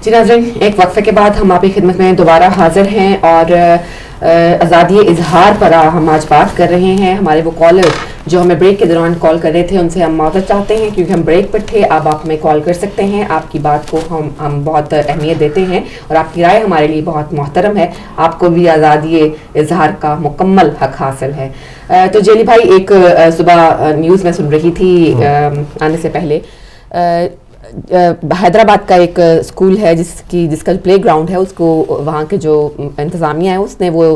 جی ناظرین، ایک وقفے کے بعد ہم آپ کی خدمت میں دوبارہ حاضر ہیں اور آزادی اظہار پر ہم آج بات کر رہے ہیں. ہمارے وہ کالر جو ہمیں بریک کے دوران کال کر رہے تھے ان سے ہم معذرت چاہتے ہیں کیونکہ ہم بریک پر تھے. اب آپ ہمیں کال کر سکتے ہیں. آپ کی بات کو ہم بہت اہمیت دیتے ہیں اور آپ کی رائے ہمارے لیے بہت محترم ہے. آپ کو بھی آزادی اظہار کا مکمل حق حاصل ہے. تو جیلی بھائی، ایک صبح نیوز میں سن رہی تھی آنے سے پہلے، حیدرآباد کا ایک اسکول ہے جس کا پلے گراؤنڈ ہے، اس کو وہاں کے جو انتظامیہ ہے اس نے وہ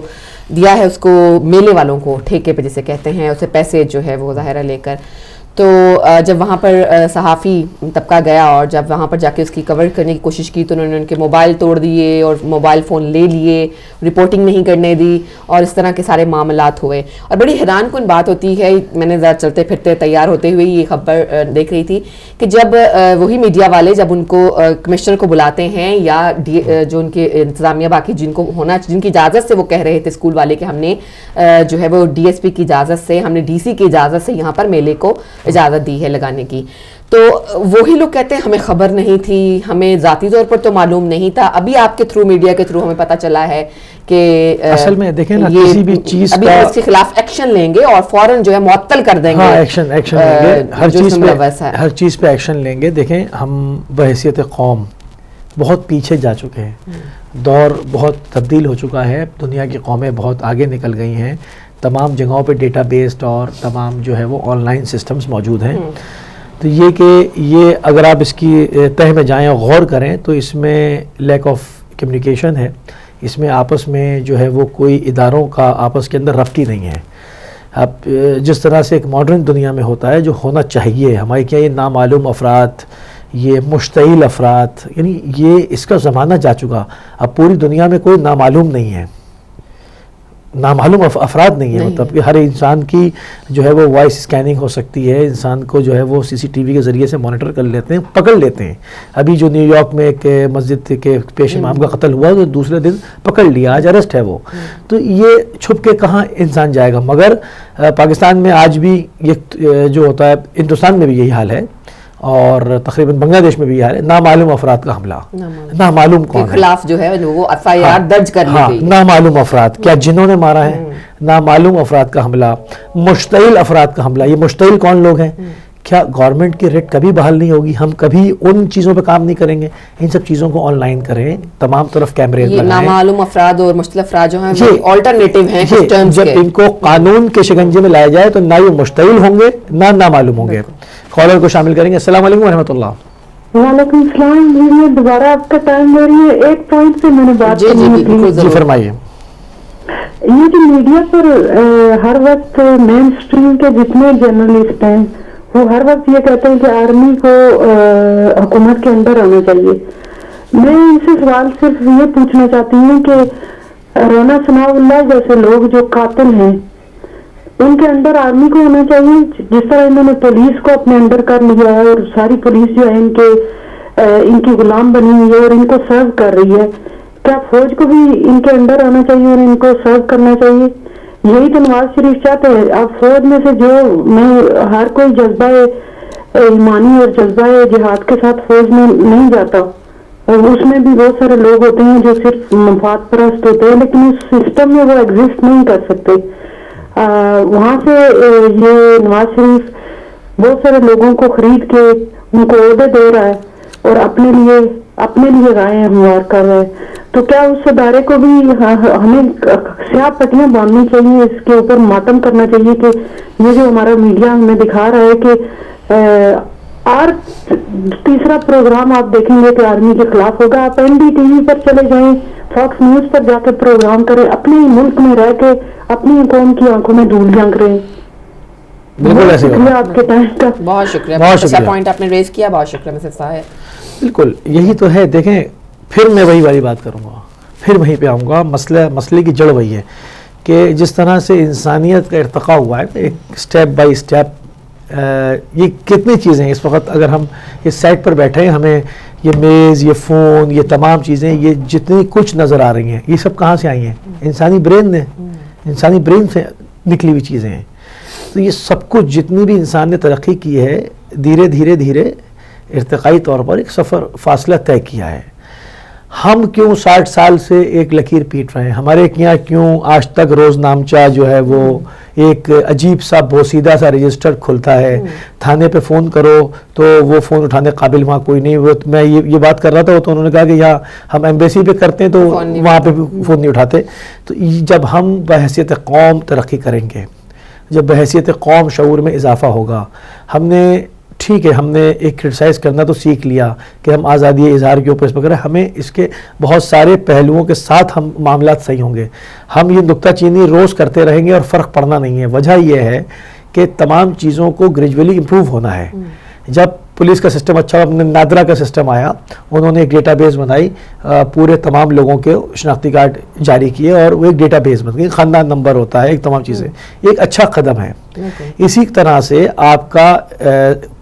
دیا ہے اس کو میلے والوں کو، ٹھیکے پہ جسے کہتے ہیں، اسے پیسے جو ہے وہ ظاہرہ لے کر. تو جب وہاں پر صحافی طبقہ گیا اور جب وہاں پر جا کے اس کی کور کرنے کی کوشش کی تو انہوں نے ان کے موبائل توڑ دیے اور موبائل فون لے لیے، رپورٹنگ نہیں کرنے دی اور اس طرح کے سارے معاملات ہوئے. اور بڑی حیران کن بات ہوتی ہے، میں نے ذرا چلتے پھرتے تیار ہوتے ہوئے یہ خبر دیکھ رہی تھی کہ جب وہی میڈیا والے جب ان کو کمشنر کو بلاتے ہیں یا جو ان کے انتظامیہ باقی جن کی اجازت سے وہ کہہ رہے تھے اسکول والے کہ ہم نے جو ہے وہ ڈی ایس پی کی اجازت سے، ہم نے ڈی سی کی اجازت سے یہاں پر میلے کو اجازت دی ہے لگانے کی، تو وہی لوگ کہتے ہیں ہمیں خبر نہیں تھی، ہمیں ذاتی طور پر تو معلوم نہیں تھا. ابھی آپ کے تھرو، میڈیا کے تھرو ہمیں پتہ چلا ہے کہ اصل میں دیکھیں نا، کسی بھی چیز ابھی اس کے خلاف ایکشن لیں گے اور فوراً جو ہے معطل کر دیں گے. ہاں، ایکشن لیں گے، ہر چیز پہ ایکشن لیں گے. دیکھیں، ہم بحیثیت قوم بہت پیچھے جا چکے ہیں، دور بہت تبدیل ہو چکا ہے، دنیا کی قومیں بہت آگے نکل گئی ہیں، تمام جگہوں پہ ڈیٹا بیسڈ اور تمام جو ہے وہ آن لائن سسٹمز موجود ہیں. تو یہ اگر آپ اس کی تہ میں جائیں اور غور کریں تو اس میں لیک آف کمیونیکیشن ہے، اس میں آپس میں جو ہے وہ کوئی اداروں کا آپس کے اندر ربط ہی نہیں ہے. اب جس طرح سے ایک ماڈرن دنیا میں ہوتا ہے جو ہونا چاہیے، ہمارے کیا یہ نامعلوم افراد، یہ مشتعل افراد، یعنی یہ اس کا زمانہ جا چکا. اب پوری دنیا میں کوئی نامعلوم نہیں ہے، نامعلوم افراد نہیں ہے. مطلب کہ ہر انسان کی جو ہے وہ وائس اسکیننگ ہو سکتی ہے، انسان کو جو ہے وہ سی سی ٹی وی کے ذریعے سے مانیٹر کر لیتے ہیں، پکڑ لیتے ہیں. ابھی جو نیو یارک میں ایک مسجد کے پیش امام کا قتل ہوا تو دوسرے دن پکڑ لیا، آج ارسٹ ہے وہ. تو یہ چھپ کے کہاں انسان جائے گا. مگر پاکستان میں آج بھی یہ جو ہوتا ہے، ہندوستان میں بھی یہی حال ہے اور تقریباً بنگلہ دیش میں بھی یہ حال ہے، نامعلوم افراد کا حملہ، نامعلوم کون ہے، خلاف جو ہے وہ ایف آئی آر درج کر لی گئی، نامعلوم افراد، کیا جنہوں نے مارا ہے، نامعلوم افراد کا حملہ، مشتعل افراد کا حملہ. یہ مشتعل کون لوگ ہیں؟ کیا گورنمنٹ کی ریٹ کبھی بحال نہیں ہوگی؟ ہم کبھی ان چیزوں پہ کام نہیں کریں گے؟ ان سب چیزوں کو آن لائن کریں، تمام طرف کیمرے لگائیں. نامعلوم افراد اور مشتعل افراد جو ہیں آلٹرنیٹیو ہیں، جب ان کو قانون کے شکنجے میں لایا جائے تو نہ یہ مشتعل ہوں گے نہ نامعلوم ہوں گے. کالر کو شامل کریں گے. السلام علیکم ورحمۃ اللہ. وعلیکم السلام. میں دوبارہ آپ کا ٹائم لے رہی ہے، ایک پوائنٹ سے میں نے بات کرنی جی فرمائیے. یہ جو میڈیا پر ہر وقت مین اسٹریم کے جتنے جرنلسٹ ہیں وہ ہر وقت یہ کہتے ہیں کہ آرمی کو حکومت کے اندر آنا چاہیے. میں ان سے سوال صرف یہ پوچھنا چاہتی ہوں کہ رانا ثناء اللہ جیسے لوگ جو قاتل ہیں ان کے اندر آرمی کو ہونا چاہیے، جس طرح انہوں نے پولیس کو اپنے اندر کر لیا ہے اور ساری پولیس جو ہے ان کی غلام بنی ہوئی ہے اور ان کو سرو کر رہی ہے. کیا فوج کو بھی ان کے اندر آنا چاہیے اور ان کو سرو کرنا چاہیے؟ یہی تو نواز شریف چاہتے ہیں. اب فوج میں سے جو میں ہر کوئی جذبہ ایمانی اور جذبہ جہاد کے ساتھ فوج میں نہیں جاتا، اور اس میں بھی بہت سارے لوگ ہوتے ہیں جو صرف مفاد پرست ہوتے ہیں لیکن اس سسٹم میں وہ ایگزسٹ نہیں کر سکتے. وہاں سے یہ نواز شریف بہت سارے لوگوں کو خرید کے ان کو عہدے دے رہا ہے اور اپنے لیے رائے ہموار کر رہا ہے. تو کیا اس ادارے کو بھی ہمیں سیاہ پٹیاں باندھنی چاہیے، اس کے اوپر ماتم کرنا چاہیے کہ یہ جو ہمارا میڈیا ہمیں دکھا رہا ہے کہ اور تیسرا پروگرام آپ دیکھیں گے کہ آرمی کے خلاف ہوگا. آپ این ڈی ٹی وی پر چلے جائیں، فاکس نیوز پر جا کے پروگرام کریں، اپنے ملک میں رہ کے اپنی قوم کی آنکھوں میں دھول جھانک رہے ہیں. بالکل ایسے شکریہ آپ کے ٹائم کا. بہت شکریہ، بہت اچھا پوائنٹ آپ نے ریز کیا. بہت شکریہ مسز صاحب. بالکل یہی تو ہے. دیکھیں، پھر میں وہی والی بات کروں گا، پھر وہیں پہ آؤں گا. مسئلے کی جڑ وہی ہے کہ جس طرح سے انسانیت کا ارتقاء ہوا ہے ایک اسٹیپ بائی اسٹیپ. یہ کتنی چیزیں ہیں اس وقت اگر ہم اس سائٹ پر بیٹھے ہیں، ہمیں یہ میز، یہ فون، یہ تمام چیزیں، یہ جتنی کچھ نظر آ رہی ہیں، یہ سب کہاں سے آئی ہیں؟ انسانی برین سے نکلی ہوئی چیزیں ہیں. تو یہ سب کچھ جتنی بھی انسان نے ترقی کی ہے، دھیرے دھیرے ارتقائی طور پر ایک سفر فاصلہ طے کیا ہے. ہم کیوں 60 سال سے ایک لکیر پیٹ رہے ہیں؟ ہمارے یہاں کیوں آج تک روز نامچہ جو ہے وہ ایک عجیب سا بوسیدہ سا رجسٹر کھلتا ہے، تھانے پہ فون کرو تو وہ فون اٹھانے قابل وہاں کوئی نہیں. وہ میں یہ بات کر رہا تھا تو انہوں نے کہا کہ یہاں ہم ایمبیسی پہ کرتے ہیں تو وہاں پہ فون نہیں اٹھاتے. تو جب ہم بحیثیت قوم ترقی کریں گے، جب بحیثیت قوم شعور میں اضافہ ہوگا، ہم نے ٹھیک ہے ہم نے ایک کرٹیسائز کرنا تو سیکھ لیا کہ ہم آزادی اظہار کے اوپر اس پہ کریں، ہمیں اس کے بہت سارے پہلوؤں کے ساتھ ہم معاملات صحیح ہوں گے. ہم یہ نکتہ چینی روز کرتے رہیں گے اور فرق پڑنا نہیں ہے. وجہ یہ ہے کہ تمام چیزوں کو گریجولی امپروو ہونا ہے. جب پولیس کا سسٹم اچھا ہوا، نادرا کا سسٹم آیا، انہوں نے ایک ڈیٹا بیس بنائی، پورے تمام لوگوں کے شناختی کارڈ جاری کیے اور وہ ایک ڈیٹا بیس بن گئی، خاندان نمبر ہوتا ہے، ایک تمام چیزیں. ایک اچھا قدم ہے. اسی طرح سے آپ کا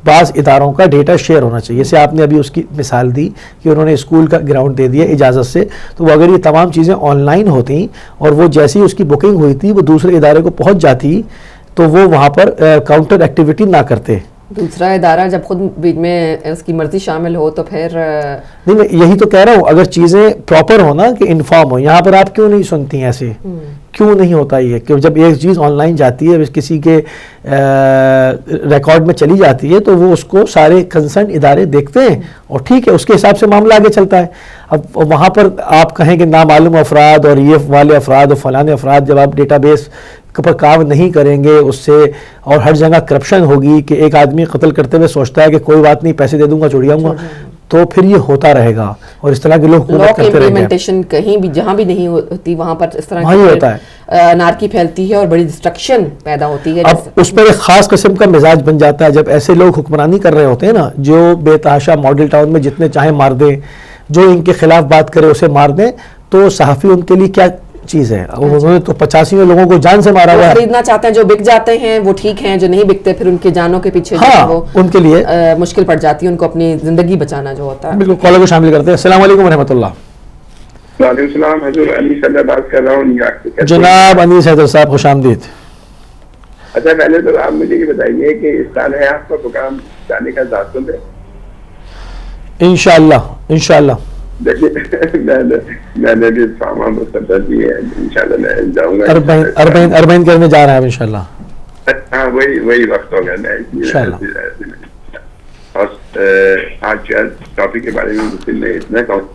بعض اداروں کا ڈیٹا شیئر ہونا چاہیے. جیسے آپ نے ابھی اس کی مثال دی کہ انہوں نے اسکول کا گراؤنڈ دے دیا اجازت سے، تو وہ اگر یہ تمام چیزیں آن لائن ہوتی اور وہ جیسی اس کی بکنگ ہوئی تھی وہ دوسرے ادارے کو پہنچ جاتی تو وہ وہاں پر کاؤنٹر ایکٹیویٹی نہ کرتے. دوسرا ادارہ جب خود بیچ میں اس کی مرضی شامل ہو تو پھر نہیں، میں یہی تو کہہ رہا ہوں، اگر چیزیں پراپر ہو نا کہ انفارم ہو. یہاں پر آپ کیوں نہیں سنتی ہیں ایسے؟ کیوں نہیں ہوتا یہ کہ جب ایک چیز آن لائن جاتی ہے کسی کے ریکارڈ میں چلی جاتی ہے تو وہ اس کو سارے کنسرن ادارے دیکھتے ہیں اور ٹھیک ہے اس کے حساب سے معاملہ آگے چلتا ہے. اب وہاں پر آپ کہیں کہ نامعلوم افراد اور یہ والے افراد اور فلانے افراد، جب آپ ڈیٹا بیس پر کام نہیں کریں گے اس سے، اور ہر جگہ کرپشن ہوگی کہ ایک آدمی قتل کرتے ہوئے سوچتا ہے کہ کوئی بات نہیں پیسے دے دوں گا چھوڑ جاؤں گا، تو پھر یہ ہوتا رہے گا اور اس طرح کے لوگ حکومت کرتے رہیں گے. امپلیمنٹیشن کہیں بھی جہاں بھی نہیں ہوتی وہاں پر اس طرح وہاں ہی ہوتا ہے، انارکی پھیلتی ہے اور بڑی ڈسٹرکشن پیدا ہوتی ہے. اب اس پر ایک خاص قسم کا مزاج بن جاتا ہے جب ایسے لوگ حکمرانی کر رہے ہوتے ہیں نا، جو بے تحاشا ماڈل ٹاؤن میں جتنے چاہیں مار دیں، جو ان کے خلاف بات کرے اسے مار دیں، تو صحافی ان کے لیے کیا چیز ہے؟ انہوں نے تو 85 لوگوں کو جان سے مارا ہوا ہے. خریدنا چاہتے ہیں، جو بک جاتے ہیں وہ ٹھیک ہیں، جو نہیں بکتے پھر ان کے جانوں کے پیچھے ہاں ان کے لیے مشکل پڑ جاتی ہے، ان کو اپنی زندگی بچانا جو ہوتا ہے. بالکل. کالر کو شامل کرتے ہیں. السلام علیکم ورحمۃ اللہ. وعلیکم السلام. حضور علی صاحب بات کر رہا ہوں. جناب انیس حیدر صاحب خوش آمدید. اچھا پہلے تو آپ مجھے یہ بتائیے کہ اس سال ہے آپ کا پروگرام جانے کا ذاتوں پہ؟ انشاءاللہ انشاءاللہ. دیکھیے میں نے بھی فارما مستقبل دی ہے، انشاءاللہ میں جاؤں گا. اربعین کرنے جا رہے ہیں انشاءاللہ. ہاں وہی وقت ہوگا. میں اور آج ٹاپک کے بارے میں مجھے میں اتنا کہوں،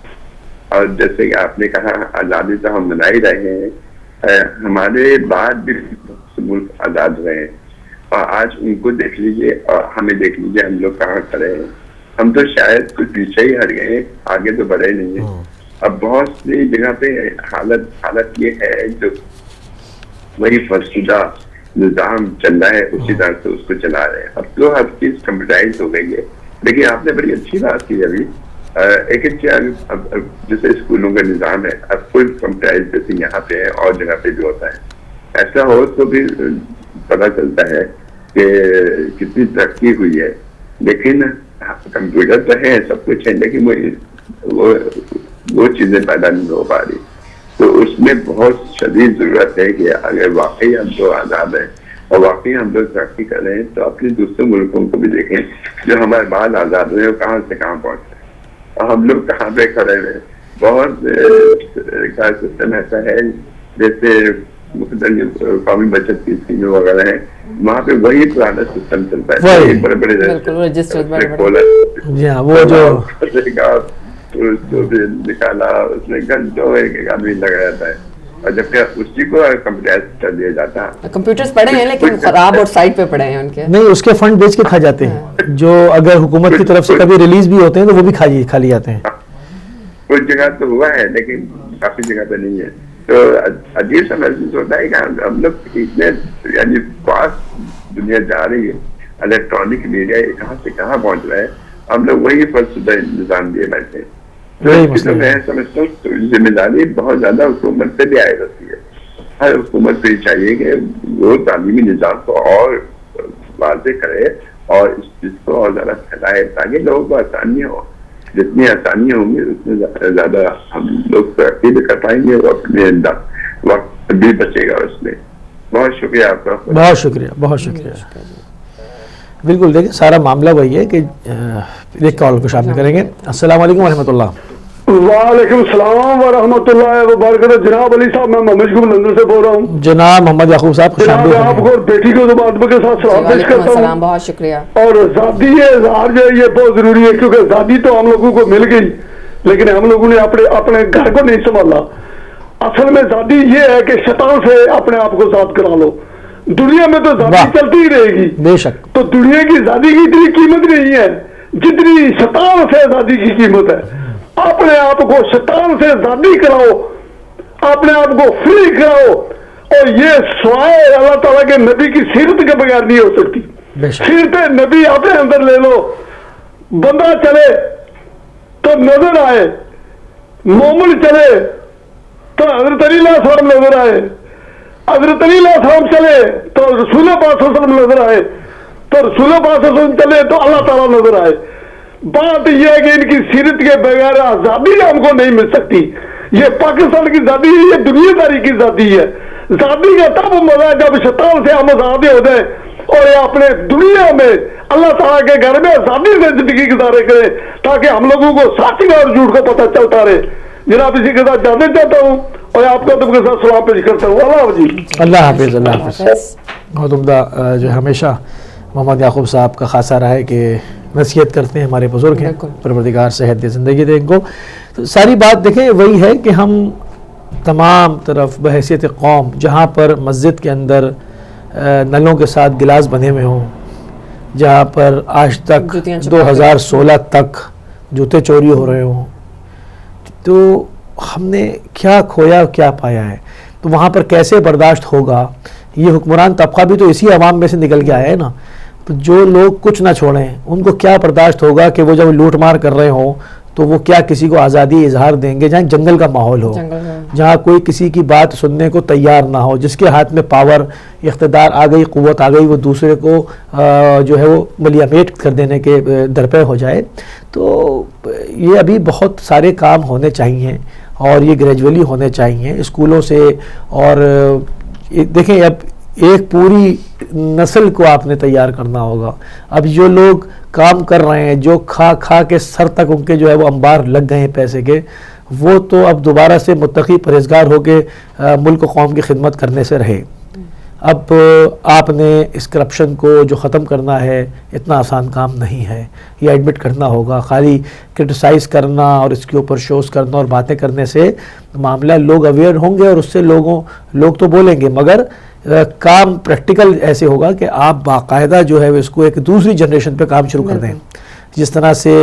اور جیسے کہ آپ نے کہا آزادی تو ہم منا ہی رہے ہیں، ہمارے بعد بھی ملک آزاد رہے ہیں، اور آج ان کو دیکھ لیجیے اور ہمیں دیکھ لیجیے ہم لوگ کہاں کھڑے ہیں. ہم تو شاید کچھ پیچھے ہی ہٹ گئے، آگے تو بڑھے نہیں ہیں. اب بہت سی جگہ پہ حالت یہ ہے جو وہی فرسودہ نظام چل رہا ہے اسی طرح سے اس کو چلا رہے ہیں. اب تو ہر چیز کمپیوٹرائز ہو گئی ہے. لیکن آپ نے بڑی اچھی بات کی ابھی، ایک جیسے اسکولوں کا نظام ہے اب فل کمپیوٹرائز جیسے یہاں پہ ہے اور جگہ پہ بھی ہوتا ہے. ایسا ہو تو بھی پتہ چلتا ہے کہ کتنی ترقی ہوئی ہے. لیکن کمپیوٹر تو ہے، سب کچھ ہے، لیکن وہ چیزیں پیدا نہیں ہو پا رہی. تو اس میں بہت شدید ضرورت ہے کہ اگر واقعی ہم تو آزاد ہیں اور واقعی ہم لوگ ترقی کر رہے ہیں تو اپنے دوسرے ملکوں کو بھی دیکھیں جو ہمارے بعد آزاد ہوئے اور کہاں سے کہاں پہنچے اور ہم لوگ کہاں پہ کھڑے ہوئے. بہت سسٹم ایسا ہے جیسے مختلف قومی بچت کی اسکیمیں وغیرہ ہیں، وہاں پہ وہی پرانا سسٹم چلتا ہے. بڑے بڑے وہ جو نکالا اس میں گھنٹوں ایک آدمی لگا جاتا ہے، اور جبکہ اسی کو کمپیوٹرائز کر دیا جاتا ہے. کمپیوٹرز پڑے ہیں لیکن خراب اور سائٹ پہ پڑے ہیں ان کے. نہیں، اس کے فنڈ بیچ کے کھا جاتے ہیں، جو اگر حکومت کی طرف سے کبھی ریلیز بھی ہوتے ہیں تو وہ بھی کھا لی جاتے ہیں. کچھ جگہ تو ہوا ہے لیکن کافی جگہ پہ نہیں ہے. تو عجیب سا محسوس ہوتا ہے کہ ہم لوگ اتنے یعنی فاسٹ دنیا جا رہی ہے، الیکٹرانک میڈیا کہاں سے کہاں پہنچ رہا ہے، ہم لوگ وہی فرسودہ نظام دیے بیٹھے. تو میں سمجھتا ہوں ذمہ داری بہت زیادہ حکومت پہ بھی عائد ہوتی ہے. ہر حکومت پہ چاہیے کہ وہ تعلیمی نظام کو اور واضح کرے اور اس چیز کو اور زیادہ پھیلائے تاکہ لوگوں کو آسانی ہو. جتنی آسانی ہوں گی اتنے زیادہ ہم لوگ ترقی بھی کر پائیں گے اور اپنے وقت بھی بچے گا اس میں. بہت شکریہ آپ کا. بہت شکریہ بہت شکریہ. بالکل دیکھیں سارا معاملہ وہی ہے کہ ایک کال کو شامل کریں گے. السلام علیکم ورحمۃ اللہ. وعلیکم السلام ورحمۃ اللہ وبرکاتہ. جناب علی صاحب میں محمد یعقوب لندن سے بول رہا ہوں. جناب محمد یعقوب صاحب جناب آپ کو اور بیٹی کو زبان کے ساتھ سلام پیش کرتا ہوں. بہت شکریہ. اور ذاتی اظہار جو ہے یہ بہت ضروری ہے کیونکہ ذاتی تو ہم لوگوں کو مل گئی لیکن ہم لوگوں نے اپنے گھر کو نہیں سنبھالا. اصل میں ذاتی یہ ہے کہ شیطان سے اپنے آپ کو ذات کرا لو. دنیا میں تو ذاتی چلتی ہی رہے گی بے شک. تو دنیا کی ذاتی کی اتنی قیمت نہیں ہے جتنی شیطان سے ذاتی کی قیمت ہے. اپنے آپ کو شیطان سے ذاتی کراؤ, اپنے آپ کو فری کراؤ. اور یہ سوائے اللہ تعالیٰ کے نبی کی سیرت کے بغیر نہیں ہو سکتی. سیرت نبی اپنے اندر لے لو. بندہ چلے تو نظر آئے, مومن چلے تو حضرت علی علیہ السلام نظر آئے, حضرت علی علیہ السلام چلے تو رسول پاک صلی اللہ علیہ وسلم نظر آئے, تو رسول پاک صلی اللہ علیہ وسلم چلے تو اللہ تعالیٰ نظر آئے. بات یہ ہے کہ ان کی سیرت کے بغیر آزادی ہم کو نہیں مل سکتی. یہ پاکستان کی ذاتی ہے, یہ دنیا داری کی ذاتی ہے. ذاتی کا تب مزہ جب شیطان سے ہم آزاد ہو جائیں اور یہ اپنے دنیا میں اللہ تعالیٰ کے گھر میں آزادی سے زندگی گزارے کریں تاکہ ہم لوگوں کو سچ اور جھوٹ کا پتہ چلتا رہے. جناب اسی کے ساتھ جانے چاہتا ہوں اور آپ کو تم کے ساتھ سلام پیش کرتا ہوں. اللہ حافظ. اللہ حافظ. اللہ حافظ. بہت عمدہ. جو ہمیشہ محمد یعقوب صاحب کا خاصہ رہا ہے کہ نصیحت کرتے ہیں, ہمارے بزرگ ہیں, پروردگار صحت دے, زندگی دے ان کو. تو ساری بات دیکھیں وہی ہے کہ ہم تمام طرف بحیثیت قوم جہاں پر مسجد کے اندر نلوں کے ساتھ گلاس بنے ہوئے ہوں, جہاں پر آج تک 2016 تک جوتے چوری ہو رہے ہوں, تو ہم نے کیا کھویا کیا پایا ہے. تو وہاں پر کیسے برداشت ہوگا. یہ حکمران طبقہ بھی تو اسی عوام میں سے نکل کے آیا ہے نا. تو جو لوگ کچھ نہ چھوڑیں ان کو کیا برداشت ہوگا کہ وہ جب لوٹ مار کر رہے ہوں تو وہ کیا کسی کو آزادی اظہار دیں گے. جہاں جنگل کا ماحول ہو, جہاں کوئی کسی کی بات سننے کو تیار نہ ہو, جس کے ہاتھ میں پاور اقتدار آ گئی, قوت آ گئی, وہ دوسرے کو جو ہے وہ ملیامیٹ کر دینے کے درپے ہو جائے. تو یہ ابھی بہت سارے کام ہونے چاہیے اور یہ گریجولی ہونے چاہیے اسکولوں سے. اور دیکھیں اب ایک پوری نسل کو آپ نے تیار کرنا ہوگا. اب جو لوگ کام کر رہے ہیں, جو کھا کے سر تک ان کے جو ہے وہ انبار لگ گئے ہیں پیسے کے, وہ تو اب دوبارہ سے متقی پرہیزگار ہو کے ملک و قوم کی خدمت کرنے سے رہے. اب آپ نے اس کرپشن کو جو ختم کرنا ہے اتنا آسان کام نہیں ہے, یہ ایڈمٹ کرنا ہوگا. خالی کرٹیسائز کرنا اور اس کے اوپر شوز کرنا اور باتیں کرنے سے معاملہ, لوگ اویئر ہوں گے اور اس سے لوگ تو بولیں گے, مگر کام پریکٹیکل ایسے ہوگا کہ آپ باقاعدہ جو ہے اس کو ایک دوسری جنریشن پہ کام شروع کر دیں. جس طرح سے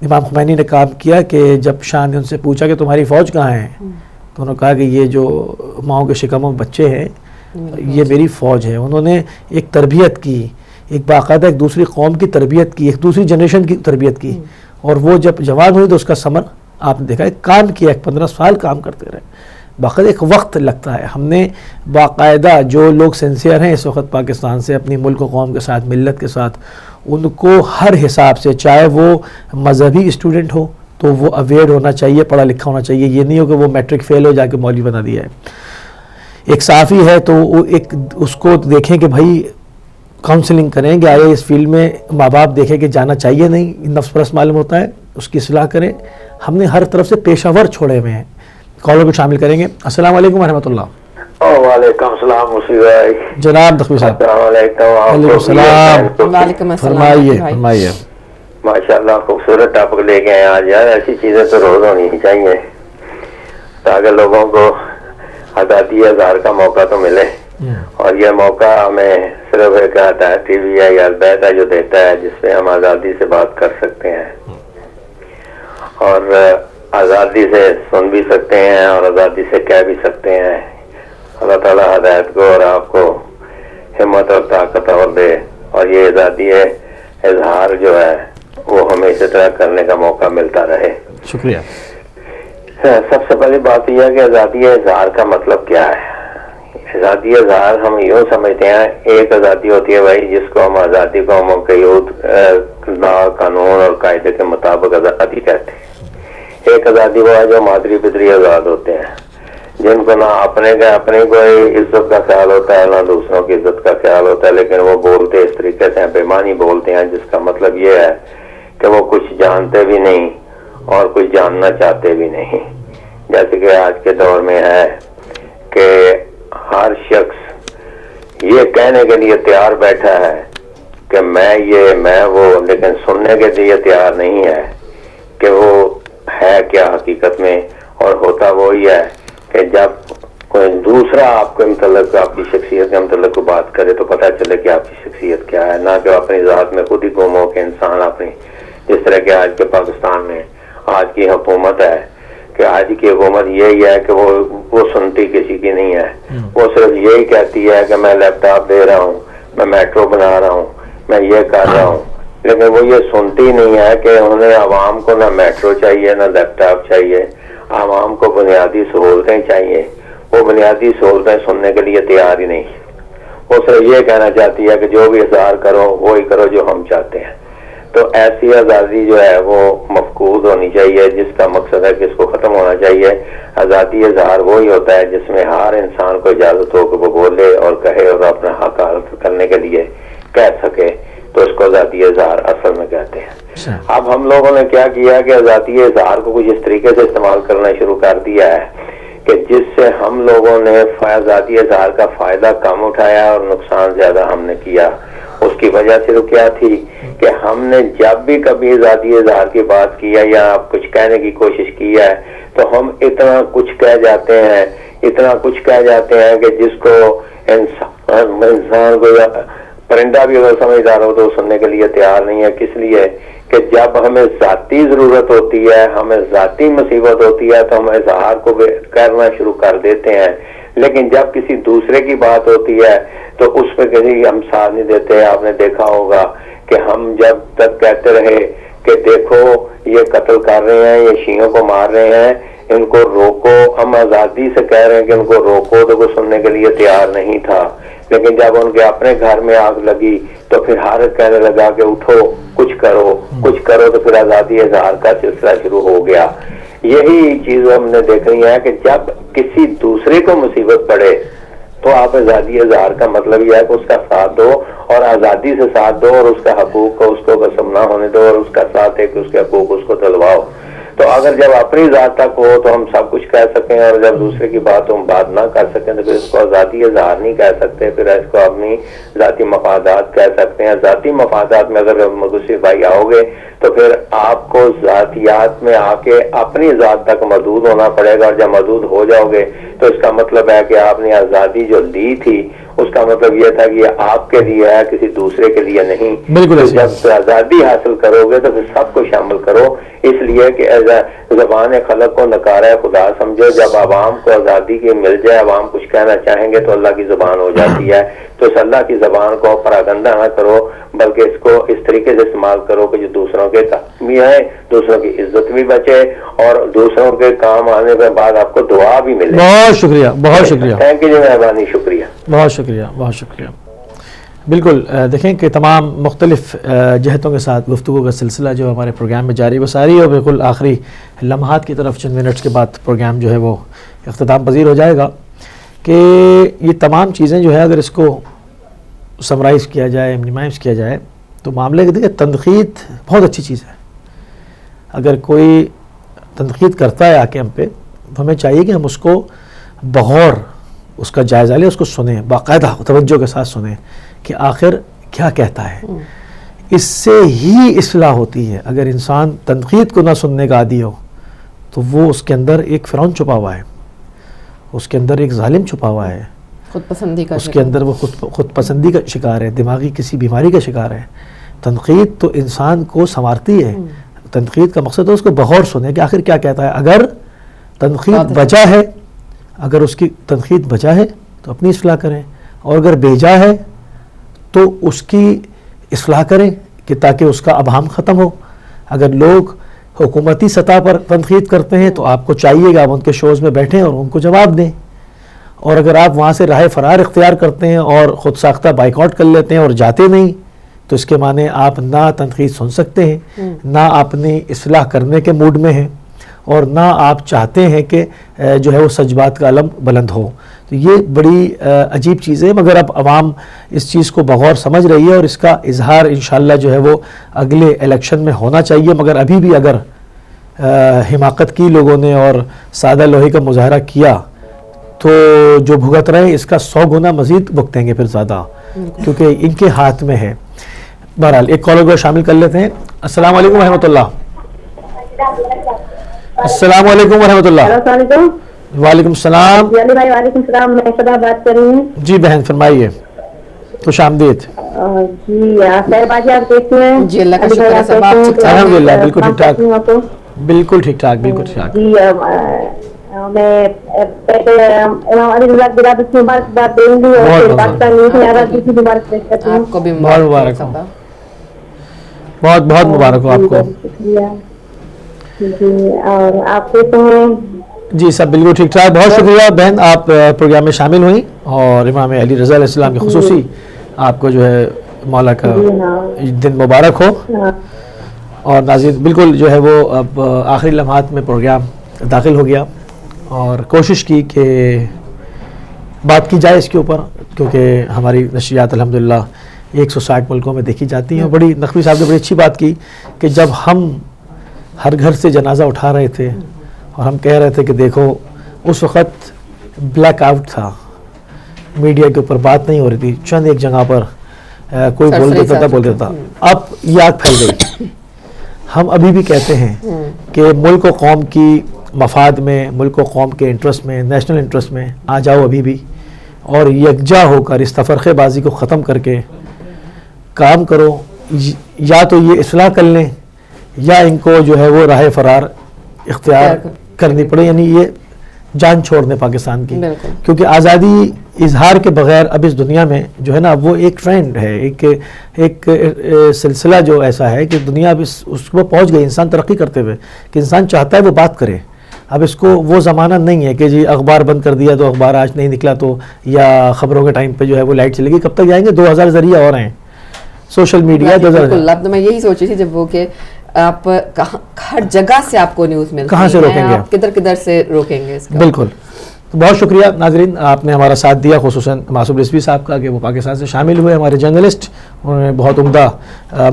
امام خمینی نے کام کیا کہ جب شاہ نے ان سے پوچھا کہ تمہاری فوج کہاں ہے, تو انہوں نے کہا کہ یہ جو ماؤں کے شکموں بچے ہیں یہ میری فوج ہے. انہوں نے ایک تربیت کی, ایک باقاعدہ ایک دوسری قوم کی تربیت کی, ایک دوسری جنریشن کی تربیت کی, اور وہ جب جوان ہوئی تو اس کا ثمر آپ نے دیکھا. ایک کام کیا, ایک 15 سال کام کرتے رہے, باقاعدہ ایک وقت لگتا ہے. ہم نے باقاعدہ جو لوگ سینسیئر ہیں اس وقت پاکستان سے, اپنی ملک و قوم کے ساتھ, ملت کے ساتھ, ان کو ہر حساب سے, چاہے وہ مذہبی اسٹوڈنٹ ہو تو وہ اویئر ہونا چاہیے, پڑھا لکھا ہونا چاہیے. یہ نہیں ہو کہ وہ میٹرک فیل ہو جا کے مولوی بنا دیا ہے. ایک صحافی ہے تو وہ ایک اس کو دیکھیں کہ بھائی کاؤنسلنگ کریں کہ آئے اس فیلڈ میں, ماں باپ دیکھیں کہ جانا چاہیے نہیں, نفس پرست معلوم ہوتا ہے, اس کی اصلاح کریں. ہم نے ہر طرف سے پیشہ ور چھوڑے ہوئے ہیں. کالوں کو شامل کریں گے. السلام علیکم ورحمۃ اللہ. وعلیکم السلام مصیب بھائی. جناب دخوی صاحب. وعلیکم السلام. وعلیکم السلام. فرمائیے. ماشاءاللہ خوبصورت ٹاپک لے کے آئے آج. یار ایسی چیزیں تو روز ہونی چاہیے تاکہ لوگوں کو آزادی اظہار کا موقع تو ملے. اور یہ موقع ہمیں صرف ایک آتا ہے ٹی وی ہے یا البیت ہے جو دیتا ہے جس پہ ہم آزادی سے بات کر سکتے ہیں اور آزادی سے سن بھی سکتے ہیں اور آزادی سے کہہ بھی سکتے ہیں. اللہ تعالیٰ ہدایت کو اور آپ کو ہمت اور طاقت اور دے, اور یہ آزادی اظہار جو ہے وہ ہمیں اسی طرح کرنے کا موقع ملتا رہے. شکریہ. سب سے پہلی بات یہ ہے کہ آزادی اظہار کا مطلب کیا ہے. آزادی اظہار ہم یوں سمجھتے ہیں, ایک آزادی ہوتی ہے بھائی جس کو ہم آزادی کو ہم قیود قانون اور قاعدے کے مطابق آزادی کہتے ہیں. ایک آزادی وہ ہے جو مادری پدری آزاد ہوتے ہیں, جن کو نہ اپنے کوئی عزت کا خیال ہوتا ہے نہ دوسروں کی عزت کا خیال ہوتا ہے, لیکن وہ بولتے اس طریقے سے بے معنی بولتے ہیں جس کا مطلب یہ ہے کہ وہ کچھ جانتے بھی نہیں اور کوئی جاننا چاہتے بھی نہیں. جیسے کہ آج کے دور میں ہے کہ ہر شخص یہ کہنے کے لیے تیار بیٹھا ہے کہ میں وہ، لیکن سننے کے لیے تیار نہیں ہے کہ وہ ہے کیا حقیقت میں. اور ہوتا وہی ہے کہ جب کوئی دوسرا آپ کے متعلق، آپ کی شخصیت کے متعلق کو بات کرے تو پتہ چلے کہ آپ کی شخصیت کیا ہے، نہ کہ اپنی ذات میں خود ہی گم ہو کہ انسان اپنی، جس طرح کہ آج کے پاکستان میں آج کی حکومت ہے کہ آج کی حکومت یہی ہے کہ وہ سنتی کسی کی نہیں ہے. وہ صرف یہی کہتی ہے کہ میں لیپ ٹاپ دے رہا ہوں، میں میٹرو بنا رہا ہوں، میں یہ کر رہا ہوں، لیکن وہ یہ سنتی نہیں ہے کہ انہیں عوام کو نہ میٹرو چاہیے نہ لیپ ٹاپ چاہیے، عوام کو بنیادی سہولتیں چاہیے. وہ بنیادی سہولتیں سننے کے لیے تیار ہی نہیں. وہ صرف یہ کہنا چاہتی ہے کہ جو بھی اظہار کرو وہی کرو جو ہم چاہتے ہیں. تو ایسی آزادی جو ہے وہ مفقود ہونی چاہیے، جس کا مقصد ہے کہ اس کو ختم ہونا چاہیے. آزادی اظہار وہی ہوتا ہے جس میں ہر انسان کو اجازت ہو کہ وہ بولے اور کہے اور اپنا حق کرنے کے لیے کہہ سکے، تو اس کو آزادی اظہار اصل میں کہتے ہیں. اب ہم لوگوں نے کیا کیا کہ آزادی اظہار کو کچھ اس طریقے سے استعمال کرنا شروع کر دیا ہے کہ جس سے ہم لوگوں نے آزادی اظہار کا فائدہ کم اٹھایا اور نقصان زیادہ ہم نے کیا. اس کی وجہ صرف کیا تھی کہ ہم نے جب بھی کبھی آزادی اظہار کی بات کی ہے یا کچھ کہنے کی کوشش کی ہے تو ہم اتنا کچھ کہہ جاتے ہیں کہ جس کو انسان کو، پرندہ بھی اگر سمجھدار ہو تو سننے کے لیے تیار نہیں ہے. کس لیے کہ جب ہمیں ذاتی ضرورت ہوتی ہے، ہمیں ذاتی مصیبت ہوتی ہے تو ہم اظہار کو کرنا شروع کر دیتے ہیں، لیکن جب کسی دوسرے کی بات ہوتی ہے تو اس پہ کسی ہم ساتھ نہیں دیتے. آپ نے دیکھا ہوگا کہ ہم جب تک کہتے رہے کہ دیکھو یہ قتل کر رہے ہیں، یہ شیعوں کو مار رہے ہیں، ان کو روکو، ہم آزادی سے کہہ رہے ہیں کہ ان کو روکو، تو کوئی سننے کے لیے تیار نہیں تھا. لیکن جب ان کے اپنے گھر میں آگ لگی تو پھر ہر کہنے لگا کہ اٹھو کچھ کرو، تو پھر آزادی اظہار کا سلسلہ شروع ہو گیا. یہی چیز ہم نے دیکھنی ہے کہ جب کسی دوسرے کو مصیبت پڑے تو آپ آزادی اظہار کا مطلب یہ ہے کہ اس کا ساتھ دو اور آزادی سے ساتھ دو اور اس کا حقوق کو اس کو قسم نہ ہونے دو اور اس کا ساتھ ہے کہ اس کے حقوق اس کو دلواؤ. تو اگر جب اپنی ذات تک ہو تو ہم سب کچھ کہہ سکیں اور جب دوسرے کی بات ہم بات نہ کر سکیں تو پھر اس کو آزادی اظہار نہیں کہہ سکتے، پھر اس کو اپنی ذاتی مفادات کہہ سکتے ہیں. ذاتی مفادات میں اگر مغصب بھائی آؤ گے تو پھر آپ کو ذاتیات میں آ کے اپنی ذات تک محدود ہونا پڑے گا، اور جب محدود ہو جاؤ گے تو اس کا مطلب ہے کہ آپ نے آزادی جو لی تھی اس کا مطلب یہ تھا کہ یہ آپ کے لیے ہے، کسی دوسرے کے لیے نہیں. بالکل. جب آزادی حاصل کرو گے تو پھر سب کو شامل کرو. اس لیے کہ زبان خلق کو نکارہ خدا سمجھو. جب عوام کو آزادی کی مل جائے، عوام کچھ کہنا چاہیں گے تو اللہ کی زبان ہو جاتی ہے. تو اس اللہ کی زبان کو پراگندہ نہ کرو، بلکہ اس کو اس طریقے سے استعمال کرو کہ جو دوسروں کے کام بھی آئے، دوسروں کی عزت بھی بچے اور دوسروں کے کام آنے کے بعد آپ کو دعا بھی ملے. بہت شکریہ، بہت شکریہ، تھینک یو، مہربانی، شکریہ، بہت شکریہ، بہت شکریہ. بالکل. دیکھیں کہ تمام مختلف جہتوں کے ساتھ گفتگو کا سلسلہ جو ہمارے پروگرام میں جاری و ساری ہے، اور بالکل آخری لمحات کی طرف چند منٹس کے بعد پروگرام جو ہے وہ اختتام پذیر ہو جائے گا. کہ یہ تمام چیزیں جو ہے اگر اس کو سمرائز کیا جائے، منیمائز کیا جائے تو معاملے کے دیکھیں تنقید بہت اچھی چیز ہے. اگر کوئی تنقید کرتا ہے آ کے ہم پہ تو ہمیں چاہیے کہ ہم اس کو بغور اس کا جائزہ لیں، اس کو سنیں، باقاعدہ توجہ کے ساتھ سنیں کہ آخر کیا کہتا ہے. اس سے ہی اصلاح ہوتی ہے. اگر انسان تنقید کو نہ سننے کا عادی ہو تو وہ اس کے اندر ایک فرعون چھپا ہوا ہے، اس کے اندر ایک ظالم چھپا ہوا ہے، خود پسندی کا اس کے اندر وہ خود پسندی کا شکار ہے، دماغی کسی بیماری کا شکار ہے. تنقید تو انسان کو سنوارتی ہے. تنقید کا مقصد ہے اس کو بغور سنیں کہ آخر کیا کہتا ہے. اگر تنقید وجہ ہے، اگر اس کی تنقید وجہ ہے تو اپنی اصلاح کریں، اور اگر بیجا ہے تو اس کی اصلاح کریں کہ تاکہ اس کا ابہام ختم ہو. اگر لوگ حکومتی سطح پر تنقید کرتے ہیں تو آپ کو چاہیے کہ آپ ان کے شوز میں بیٹھیں اور ان کو جواب دیں. اور اگر آپ وہاں سے راہ فرار اختیار کرتے ہیں اور خود ساختہ بائیکاٹ کر لیتے ہیں اور جاتے نہیں تو اس کے معنی آپ نہ تنقید سن سکتے ہیں، نہ اپنی اصلاح کرنے کے موڈ میں ہیں، اور نہ آپ چاہتے ہیں کہ جو ہے وہ سچ بات کا علم بلند ہو. تو یہ بڑی عجیب چیز ہے، مگر اب عوام اس چیز کو بغور سمجھ رہی ہے اور اس کا اظہار انشاءاللہ جو ہے وہ اگلے الیکشن میں ہونا چاہیے. مگر ابھی بھی اگر حماقت کی لوگوں نے اور سادہ لوہے کا مظاہرہ کیا تو جو بھگت رہے ہیں اس کا 100 گنا مزید بھگتیں گے پھر زیادہ، کیونکہ ان کے ہاتھ میں ہے۔ بہرحال ایک کالر کو شامل کر لیتے ہیں۔ السلام علیکم ورحمۃ اللہ۔ السلام علیکم ورحمۃ اللہ۔ السلام علیکم۔ وعلیکم السلام۔ جی علی بھائی وعلیکم السلام، میں خدا بات کر رہی ہوں۔ جی بہن فرمائیے، خوش آمدید۔ جی خیر باجی آپ کیسے ہیں؟ جی اللہ کا شکر ہے، سب آپ ٹھیک ٹھاک؟ الحمدللہ بالکل ٹھیک ٹھاک، بالکل ٹھیک ٹھاک، بالکل ٹھیک ٹھاک۔ جی میں امام علی رضا کی رات میں مبارکباد دیں گی اور پاکستان نیوز میں آرا کی مبارک پیش کرتی ہوں۔ آپ کو بھی بہت مبارک ہو، بہت بہت مبارک ہو آپ کو۔ شکریہ جی، اور آپ کیسے ہیں؟ جی سب بالکل ٹھیک ٹھاک، بہت شکریہ بہن، آپ پروگرام میں شامل ہوئیں اور امام علی رضا علیہ السلام کی خصوصی آپ کو جو ہے مولا کا دن مبارک ہو۔ اور ناظرین بالکل جو ہے وہ اب آخری لمحات میں پروگرام داخل ہو گیا اور کوشش کی کہ بات کی جائے اس کے اوپر، کیونکہ ہماری نشریات الحمدللہ 160 ملکوں میں دیکھی جاتی ہیں۔ اور بڑی نقوی صاحب نے بڑی اچھی بات کی کہ جب ہم ہر گھر سے جنازہ اٹھا رہے تھے اور ہم کہہ رہے تھے کہ دیکھو اس وقت بلیک آؤٹ تھا، میڈیا کے اوپر بات نہیں ہو رہی تھی، چند ایک جگہ پر کوئی بول دیتا تھا، اب یہ آگ پھیل گئی۔ ہم ابھی بھی کہتے ہیں کہ ملک و قوم کی مفاد میں، ملک و قوم کے انٹرسٹ میں، نیشنل انٹرسٹ میں آ جاؤ ابھی بھی، اور یکجا ہو کر اس تفرقے بازی کو ختم کر کے کام کرو، یا تو یہ اصلاح کر لیں یا ان کو جو ہے وہ راہ فرار اختیار کرنی پڑے، یعنی یہ جان چھوڑ دیں پاکستان کی، کیونکہ آزادی اظہار کے بغیر اب اس دنیا میں جو ہے نا وہ ایک ٹرینڈ ہے، ایک سلسلہ جو ایسا ہے کہ دنیا اب اس کو پہنچ گئی، انسان ترقی کرتے ہوئے کہ انسان چاہتا ہے وہ بات کرے۔ اب اس کو وہ زمانہ نہیں ہے کہ جی اخبار بند کر دیا تو اخبار آج نہیں نکلا تو، یا خبروں کے ٹائم پہ جو ہے وہ لائٹ چلے گی، کب تک جائیں گے؟ 2000 ذریعہ اور ہیں سوشل میڈیا۔ بالکل، اب تو میں یہی سوچ رہی تھی جب وہ کہ آپ ہر جگہ سے آپ کو نیوز ملتی ہے، کہاں سے روکیں گے؟ آپ کدھر سے روکیں گے اس کا؟ بالکل، بہت شکریہ ناظرین، آپ نے ہمارا ساتھ دیا، خصوصاً معصوم رضوی صاحب کا کہ وہ پاکستان سے شامل ہوئے، ہمارے جرنلسٹ، انہوں نے بہت عمدہ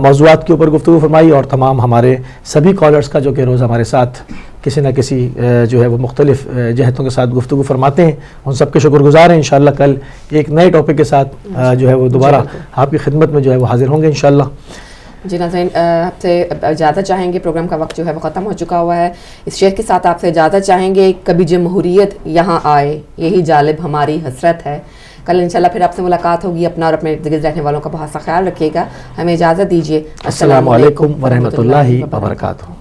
موضوعات کے اوپر گفتگو فرمائی، اور تمام ہمارے سبھی کالرز کا جو کہ روز ہمارے ساتھ کسی نہ کسی جو ہے وہ مختلف جہتوں کے ساتھ گفتگو فرماتے ہیں، ان سب کے شکر گزار ہیں۔ انشاءاللہ کل ایک نئے ٹاپک کے ساتھ جو ہے وہ دوبارہ آپ کی خدمت میں جو ہے وہ حاضر ہوں گے انشاءاللہ۔ جی ناظرین، آپ سے اجازت چاہیں گے، پروگرام کا وقت جو ہے وہ ختم ہو چکا ہوا ہے، اس شعر کے ساتھ آپ سے اجازت چاہیں گے، کبھی جمہوریت یہاں آئے یہی جالب ہماری حسرت ہے۔ کل انشاءاللہ پھر آپ سے ملاقات ہوگی، اپنا اور اپنے ارد گرد رہنے والوں کا بہت سا خیال رکھیے گا، ہمیں اجازت دیجیے، السلام علیکم ورحمۃ اللہ وبرکاتہ۔